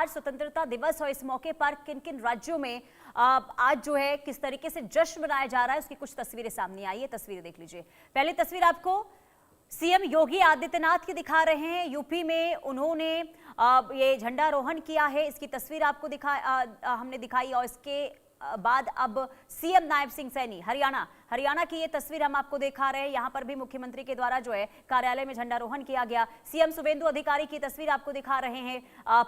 आज स्वतंत्रता दिवस और इस मौके पर किन किन राज्यों में आज जो है किस तरीके से जश्न मनाया जा रहा है उसकी कुछ तस्वीरें सामने आई है। तस्वीरें देख लीजिए। पहली तस्वीर आपको सीएम योगी आदित्यनाथ की दिखा रहे हैं। यूपी में उन्होंने ये झंडारोहण किया है, इसकी तस्वीर आपको हमने दिखाई। और इसके बाद अब सीएम नायब सिंह सैनी हरियाणा की ये तस्वीर हम आपको दिखा रहे हैं। यहां पर भी मुख्यमंत्री के द्वारा जो है कार्यालय में झंडारोहण किया गया। सीएम शुभेंदु अधिकारी की तस्वीर आपको दिखा रहे हैं।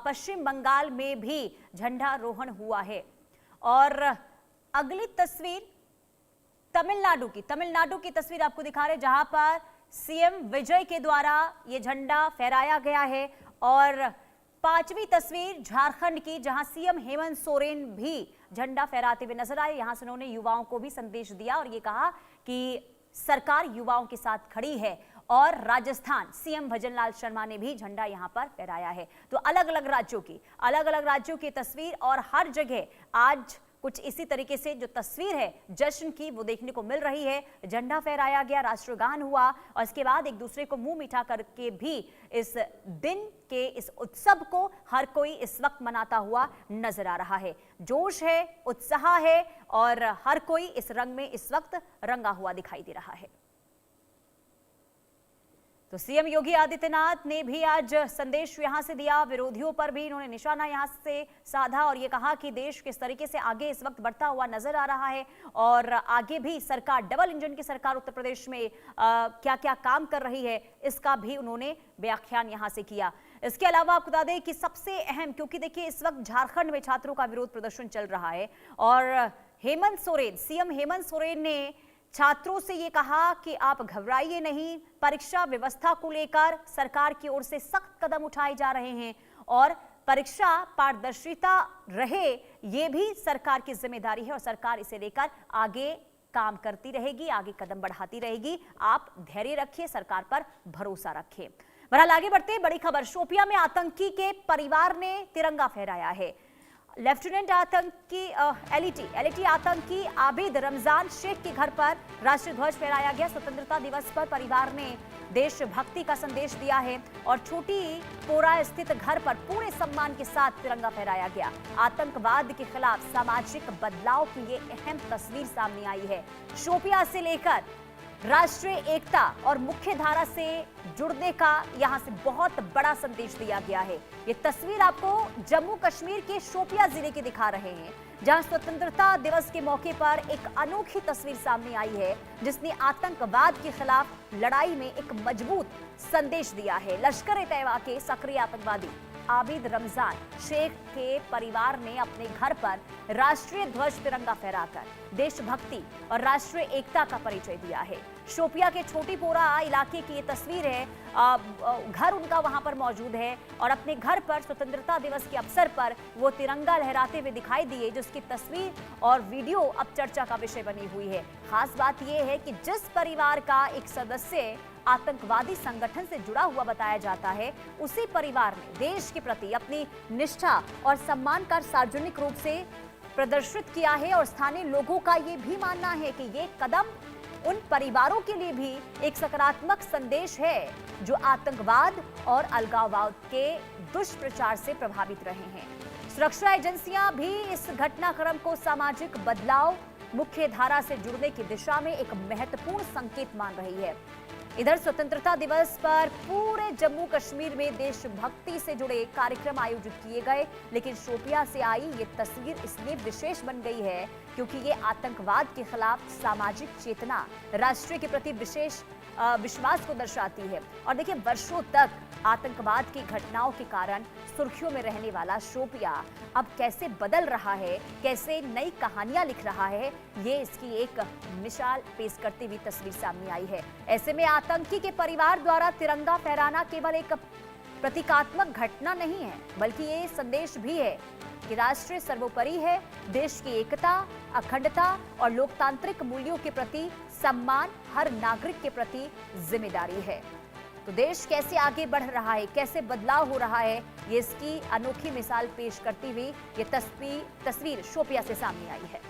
पश्चिम बंगाल में भी झंडारोहण हुआ है। और अगली तस्वीर तमिलनाडु की तस्वीर आपको दिखा रहे हैं, जहां पर सीएम विजय के द्वारा ये झंडा फहराया गया है। और पांचवी तस्वीर झारखंड की, जहां सीएम हेमंत सोरेन भी झंडा फहराते हुए नजर आए। यहां से उन्होंने युवाओं को भी संदेश दिया और ये कहा कि सरकार युवाओं के साथ खड़ी है। और राजस्थान सीएम भजनलाल शर्मा ने भी झंडा यहां पर फहराया है। तो अलग अलग राज्यों की तस्वीर और हर जगह आज कुछ इसी तरीके से जो तस्वीर है जश्न की वो देखने को मिल रही है। झंडा फहराया गया, राष्ट्रगान हुआ और इसके बाद एक दूसरे को मुंह मीठा करके भी इस दिन के इस उत्सव को हर कोई इस वक्त मनाता हुआ नजर आ रहा है। जोश है, उत्साह है और हर कोई इस रंग में इस वक्त रंगा हुआ दिखाई दे रहा है। तो सीएम योगी आदित्यनाथ ने भी आज संदेश यहां से दिया। विरोधियों पर भी इन्होंने निशाना यहां से साधा और ये कहा कि देश किस तरीके से आगे इस वक्त बढ़ता हुआ नजर आ रहा है और आगे भी सरकार, डबल इंजन की सरकार उत्तर प्रदेश में क्या क्या काम कर रही है, इसका भी उन्होंने व्याख्यान यहां से किया। इसके अलावा आपको बता दें कि सबसे अहम, क्योंकि देखिए इस वक्त झारखंड में छात्रों का विरोध प्रदर्शन चल रहा है और सीएम हेमंत सोरेन ने छात्रों से ये कहा कि आप घबराइए नहीं, परीक्षा व्यवस्था को लेकर सरकार की ओर से सख्त कदम उठाए जा रहे हैं और परीक्षा पारदर्शिता रहे ये भी सरकार की जिम्मेदारी है और सरकार इसे लेकर आगे काम करती रहेगी, आगे कदम बढ़ाती रहेगी। आप धैर्य रखिए, सरकार पर भरोसा रखिए। बहरहाल आगे बढ़ते, बड़ी खबर, शोपियां में आतंकी के परिवार ने तिरंगा फहराया है। लेफ्टिनेंट आतंकी एलईटी आतंकी आबिद रमजान शेख के घर पर राष्ट्रीय ध्वज फहराया गया। स्वतंत्रता दिवस पर परिवार ने देशभक्ति का संदेश दिया है और छोटी पोरा स्थित घर पर पूरे सम्मान के साथ तिरंगा फहराया गया। आतंकवाद के खिलाफ सामाजिक बदलाव की ये अहम तस्वीर सामने आई है। शोपियां से लेकर राष्ट्रीय एकता और मुख्य धारा से जुड़ने का यहां से बहुत बड़ा संदेश दिया गया है। ये तस्वीर आपको जम्मू कश्मीर के शोपियां जिले के दिखा रहे हैं, जहां स्वतंत्रता दिवस के मौके पर एक अनोखी तस्वीर सामने आई है जिसने आतंकवाद के खिलाफ लड़ाई में एक मजबूत संदेश दिया है। लश्कर-ए-तैयबा के सक्रिय आतंकवादी आबिद रमजान शेख के परिवार ने अपने घर पर राष्ट्रीय ध्वज तिरंगा फहराकर देशभक्ति और राष्ट्रीय एकता का परिचय दिया है। शोपिया के छोटी पोरा इलाके की ये तस्वीर है। घर उनका वहां पर मौजूद है और अपने घर पर स्वतंत्रता दिवस के अवसर पर वो तिरंगा लहराते हुए दिखाई दिए, जिसकी तस्वीर और वीडियो अब चर्चा का विषय बनी हुई है। खास बात यह है कि जिस परिवार का एक सदस्य आतंकवादी संगठन से जुड़ा हुआ बताया जाता है, उसी परिवार ने देश के प्रति अपनी निष्ठा और सम्मान का सार्वजनिक रूप से प्रदर्शित किया है। और स्थानीय लोगों का ये भी मानना है कि ये कदम उन परिवारों के लिए भी एक सकारात्मक संदेश है जो आतंकवाद और अलगाववाद के दुष्प्रचार से प्रभावित रहे हैं। सुरक्षा एजेंसियां भी इस घटनाक्रम को सामाजिक बदलाव, मुख्य धारा से जुड़ने की दिशा में एक महत्वपूर्ण संकेत मान रही है। इधर स्वतंत्रता दिवस पर पूरे जम्मू कश्मीर में देशभक्ति से जुड़े कार्यक्रम आयोजित किए गए, लेकिन शोपिया से आई ये तस्वीर इसलिए विशेष बन गई है क्योंकि ये आतंकवाद के खिलाफ सामाजिक चेतना, राष्ट्र के प्रति विशेष विश्वास को दर्शाती है। और देखिए, वर्षों तक आतंकवाद की घटनाओं के कारण सुर्खियों में रहने वाला शोपिया अब कैसे बदल रहा है, कैसे नई कहानियां लिख रहा है, ये इसकी एक मिसाल पेश करती हुई तस्वीर सामने आई है। ऐसे में आतंकी के परिवार द्वारा तिरंगा फहराना केवल एक प्रतीकात्मक घटना नहीं है, बल्कि ये संदेश भी है कि राष्ट्र सर्वोपरि है, देश की एकता, अखंडता और लोकतांत्रिक मूल्यों के प्रति सम्मान हर नागरिक के प्रति जिम्मेदारी है। तो देश कैसे आगे बढ़ रहा है, कैसे बदलाव हो रहा है, ये इसकी अनोखी मिसाल पेश करती हुई ये तस्वीर शोपिया से सामने आई है।